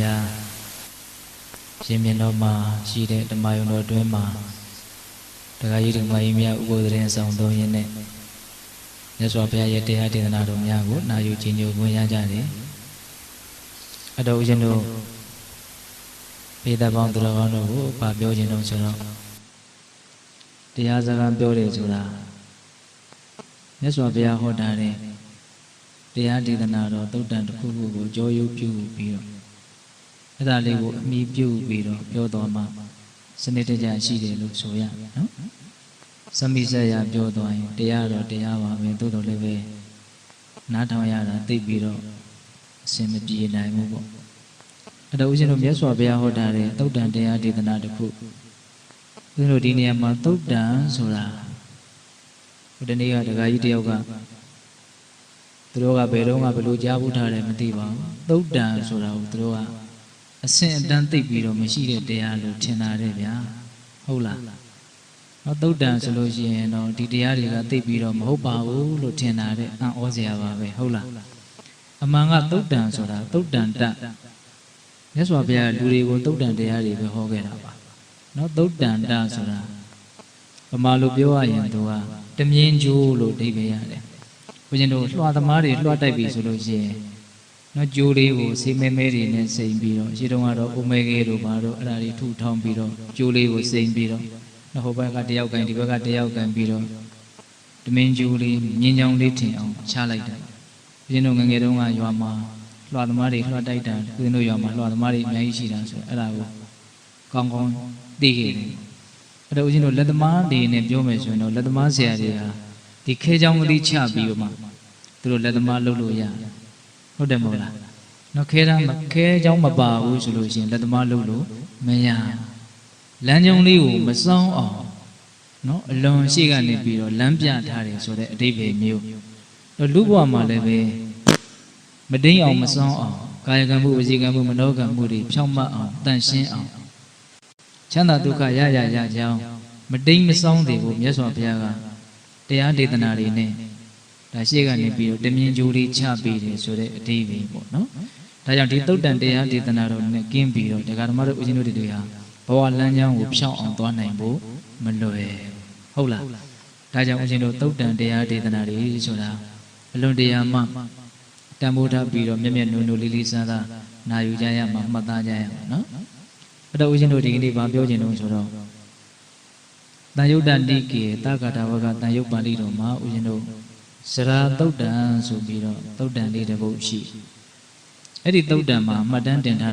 ရာရှင်မြတ်တော်မှာရှိတဲ့ဓမ္မယုံတော်တွင်မှာတရားကြီးဓမ္မကြီးများဥပုသ်ရင်ဆောင်သုံးရင်းနဲ့မြတ်စွာဘုရားရဲ့တရားဒေသနာတော်များကိုနာယူခြင်းကြိုဝင်ရကြတယ်အတော်ဦးဇင်းတို့ပေတပေါင်းသူတော်ကောင်းတို့ကိုဗာပြောခြင်းတော့ဆိုတော့တရားစကားပြောတယ်ဆိုတာမြတ်စွာဘုရားဟောတာတဲ့တရားဒေသနာတော်သုတ်တန်တစ်ခုခုကိုကြောရုပ်ပြုပြီးတော့အဲ့ဒါလေးကိုအမိပြုပြီးတော့ပြောတော်မှာစနစ်တကျရှိတယ်လို့ဆိုရနော်စမိဆက်ရပြောသွားရင်တရားတော့တရားပါပဲသို့တော်လည်းပဲနားထောင်ရတာသိပြီးတော့အစင်မပြေနိုင်ဘူးပေါ့အဲ့တော့ဦးဇင်းတို့မြတ်စွာဘုရားဟောတာတဲ့သုတ်တန်တရားဒေသနာတစ်ခုဦးဇင်းတို့ဒီနေရာမှာသုတ်တန်ဆိုတာဒီနေ့ကဒကာကြီးတယောက်ကသူတို့ကဘယ်တော့မှဘယ်လိုကြားဘူးထားတယ်မသိပါဘူးသုတ်တန်ဆိုတာကိုသူတို့ကအဆင့်အတန်းသိပြီးတော့မရှိတဲ့တရားလို့ထင်တာတဲ့ဗျာဟုတ်လားနော်သုတ်တန်ဆိုလို့ရှိရင်တော့ဒီတရားတွေကသိပြီးတော့မဟုတ်ပါဘူးလို့ထင်တာတဲ့အံ့ဩစရာပါပဲဟုတ်လားအမှန်ကသုတ်တန်ဆိုတာသုတ်တန်တမြတ်စွာဘုရားလူတွေကိုသုတ်တန်တရားတွေပဲဟောခဲ့တာပါနော်သုတ်တန်တဆိုတာဗမာလိုပြောရရင်သူကတမြင်းကျိုးလို့အဓိပ္ပာယ်ရတယ်ဘုရင်တို့လွှာသမားတွေလွှာတိုက်ပြီဆိုလို့ရှိရင်နော်ကျိုးလေးကိုဆေးမဲမဲတွေနဲ့စိမ်ပြီးတော့ရှင်းတော့ကတော့အိုမဲခဲတို့ဘာတို့အဲ့ဒါတွေထုထောင်းပြီးတော့ကျိုးလေးကိုစိမ်ပြီးတော့ဟိုဘက်ကတယောက်ကန်ဒီဘက်ကတယောက်ကန်ပြီးတော့တမင်းကျိုးလေးမြင်းချောင်းလေးထင်အောင်ချလိုက်တယ်ဘုရင်တို့ငငယ်တုန်းကရွာမှာလွှာသမားတွေလွှာတိုက်တာဘုရင်တို့ရွာမှာလွှာသမားတွေအများကြီးရှိတာဆိုအဲ့ဒါကိုကောင်းကောင်းသိခဲ့တယ်အဲ့တော့ဦးဇင်းတို့လက်သမားတွေနဲ့ပြောမယ်ဆိုရင်တော့လက်သမားဆရာတွေဟာဒီခဲချောင်းကလေးချပြီးတော့မှသူတို့လက်သမားလုပ်လို့ရတယ်ဟုတ်တယ်မဟုတ်လားနော်ခဲချောင်းမပါဘူးဆိုလို့ရှိရင်လက်သမားလုပ်လို့မရလမ်းကြောင်းလေးကိုမစောင်းအောင်နော်အလွန်ရှိကနေပြီးတော့လမ်းပြထားတယ်ဆိုတဲ့အဓိပ္ပာယ်မျိုးတော့လူ့ဘဝမှာလည်းပဲမတိမ်အောင်မစောင်းအောင်ကာယကံမှုဝစီကံမှုမနောကံမှုတွေဖြောင့်မတ်အောင်တန်ရှင်းအောင်ချမ်းသာဒုက္ခရကြောင်းမတိမ်မစောင်းသေးဘူးမြတ်စွာဘုရားကတရားဒေသနာတွေနဲ့ဒါရှိကနေပြီးတော့တမြင်ကြိုးလေးချပေးတယ်ဆိုတဲ့အဓိပ္ပာယ်ပေါ့နော်ဒါကြောင့်ဒီသုတ်တန်တရားဒေသနာတော်နဲ့ကင်းပြီးတော့ဒကာဓမ္မတို့ဦးဇင်းတို့တွေဟာဘဝလမ်းကြောင်းကိုဖြောင့်အောင်သွားနိုင်ဖို့မလွယ်ဟုတ်လားဒါကြောင့်ဦးဇင်းတို့သုတ်တန်တရားဒေသနာတွေဆိုတာအလွန်တရာမှတန်ဖိုးထားပြီးတော့မျက်မျက်နှုံနှုံလေးလေးစားစားနာယူကြရမှာမှတ်သားကြရမှာနော်အဲ့တော့ဦးဇင်းတို့ဒီကနေ့ဗာပြောချင်လို့ဆိုတော့တန်ယုတ်တနိကေသက္ကတာဝကတန်ယုတ်ပါဠိတော်မှာဦးဇင်းတို့စရာသုတ်တံဆိုပြီးတော့သုတ်တံလေးတစ်ပုဒ်ရှိအဲ့ဒီသုတ်တံမှာမှတ်တမ်းတင်ထား